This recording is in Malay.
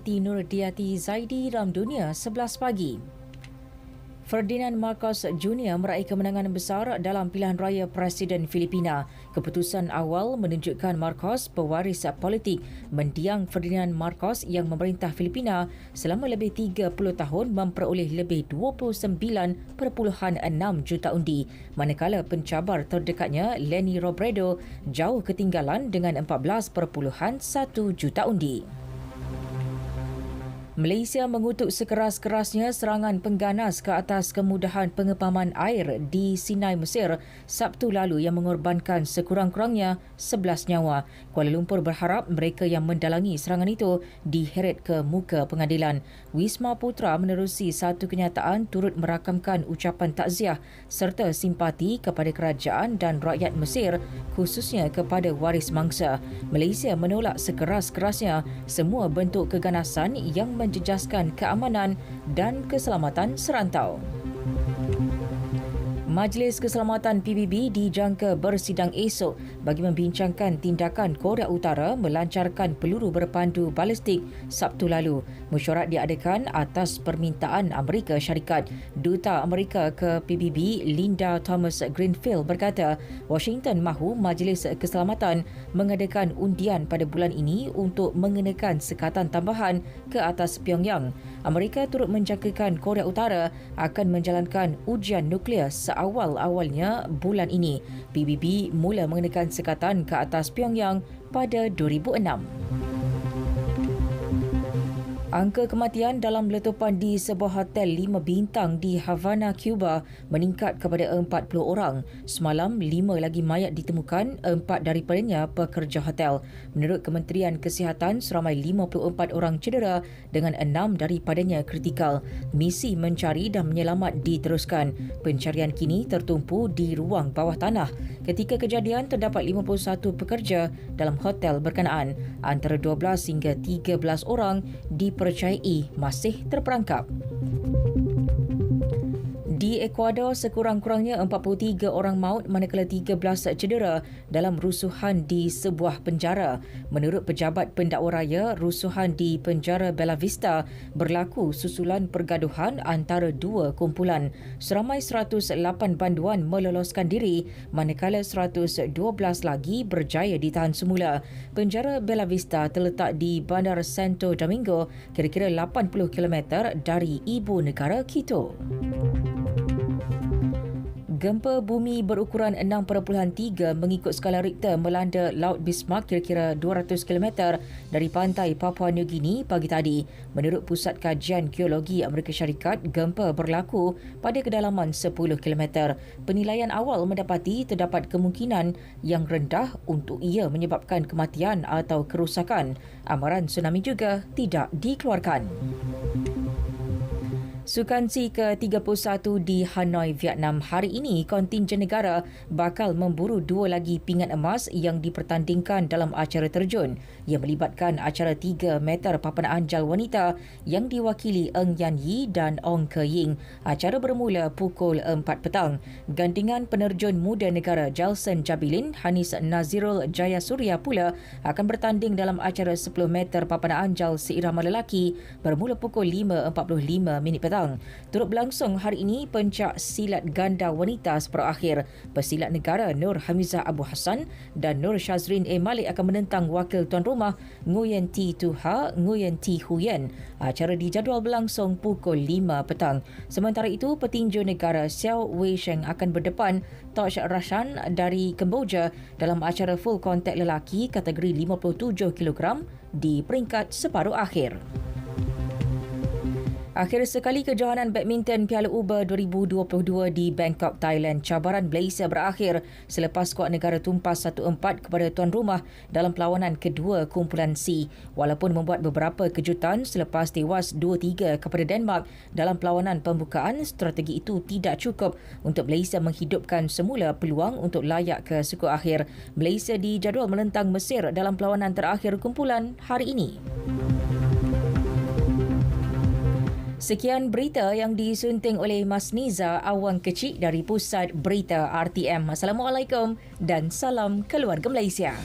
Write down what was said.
Siti Nurdiati Zaidi dalam dunia 11 pagi. Ferdinand Marcos Jr. meraih kemenangan besar dalam pilihan raya Presiden Filipina. Keputusan awal menunjukkan Marcos, pewaris politik mendiang Ferdinand Marcos yang memerintah Filipina selama lebih 30 tahun memperoleh lebih 29.6 juta undi, manakala pencabar terdekatnya Leni Robredo jauh ketinggalan dengan 14.1 juta undi. Malaysia mengutuk sekeras-kerasnya serangan pengganas ke atas kemudahan pengepaman air di Sinai, Mesir Sabtu lalu yang mengorbankan sekurang-kurangnya 11 nyawa. Kuala Lumpur berharap mereka yang mendalangi serangan itu diheret ke muka pengadilan. Wisma Putra menerusi satu kenyataan turut merakamkan ucapan takziah serta simpati kepada kerajaan dan rakyat Mesir, khususnya kepada waris mangsa. Malaysia menolak sekeras-kerasnya semua bentuk keganasan yang menjejaskan keamanan dan keselamatan serantau. Majlis Keselamatan PBB dijangka bersidang esok bagi membincangkan tindakan Korea Utara melancarkan peluru berpandu balistik Sabtu lalu. Mesyuarat diadakan atas permintaan Amerika Syarikat. Duta Amerika ke PBB Linda Thomas-Greenfield berkata Washington mahu Majlis Keselamatan mengadakan undian pada bulan ini untuk mengenakan sekatan tambahan ke atas Pyongyang. Amerika turut menjangkakan Korea Utara akan menjalankan ujian nuklear awal-awalnya bulan ini. PBB mula mengenakan sekatan ke atas Pyongyang pada 2006. Angka kematian dalam letupan di sebuah hotel 5 bintang di Havana, Cuba meningkat kepada 40 orang. Semalam, 5 lagi mayat ditemukan, 4 daripadanya pekerja hotel. Menurut Kementerian Kesihatan, seramai 54 orang cedera dengan 6 daripadanya kritikal. Misi mencari dan menyelamat diteruskan. Pencarian kini tertumpu di ruang bawah tanah. Ketika kejadian, terdapat 51 pekerja dalam hotel berkenaan. Antara 12 hingga 13 orang dipercayai masih terperangkap. Di Ecuador, sekurang-kurangnya 43 orang maut manakala 13 cedera dalam rusuhan di sebuah penjara. Menurut pejabat pendakwa raya, rusuhan di penjara Bella Vista berlaku susulan pergaduhan antara dua kumpulan. Seramai 108 banduan meloloskan diri, manakala 112 lagi berjaya ditahan semula. Penjara Bella Vista terletak di Bandar Santo Domingo, kira-kira 80 km dari ibu negara Quito. Gempa bumi berukuran 6.3 mengikut skala Richter melanda Laut Bismarck kira-kira 200 km dari pantai Papua New Guinea pagi tadi. Menurut Pusat Kajian Geologi Amerika Syarikat, gempa berlaku pada kedalaman 10 km. Penilaian awal mendapati terdapat kemungkinan yang rendah untuk ia menyebabkan kematian atau kerusakan. Amaran tsunami juga tidak dikeluarkan. Sukan SEA ke-31 di Hanoi, Vietnam. Hari ini, kontingen negara bakal memburu 2 lagi pingat emas yang dipertandingkan dalam acara terjun yang melibatkan acara 3 meter papan anjal wanita yang diwakili Eng Yan Yi dan Ong Ke Ying. Acara bermula pukul 4 petang. Gandingan penerjun muda negara Jelson Jabilin, Hanis Nazirul Jayasuriya pula akan bertanding dalam acara 10 meter papan anjal seirama lelaki bermula pukul 5.45 minit petang. Turut berlangsung hari ini pencak silat ganda wanita separuh akhir. Pesilat negara Nur Hamizah Abu Hassan dan Nur Shazrin A. Malik akan menentang wakil tuan rumah Nguyen Thi Tu Ha, Nguyen Thi Huyen. Acara dijadual berlangsung pukul 5 petang. Sementara itu, petinju negara Xiao Wei Sheng akan berdepan Toj Rashan dari Kemboja dalam acara full kontak lelaki kategori 57 kg di peringkat separuh akhir. Akhir sekali kejohanan badminton Piala UBA 2022 di Bangkok, Thailand. Cabaran Malaysia berakhir selepas skuad negara tumpas 1-4 kepada tuan rumah dalam perlawanan kedua kumpulan C. Walaupun membuat beberapa kejutan selepas tewas 2-3 kepada Denmark dalam perlawanan pembukaan, strategi itu tidak cukup untuk Malaysia menghidupkan semula peluang untuk layak ke suku akhir. Malaysia dijadual menentang Mesir dalam perlawanan terakhir kumpulan hari ini. Sekian berita yang disunting oleh Mas Niza Awang Kecik dari Pusat Berita RTM. Assalamualaikum dan salam keluarga Malaysia.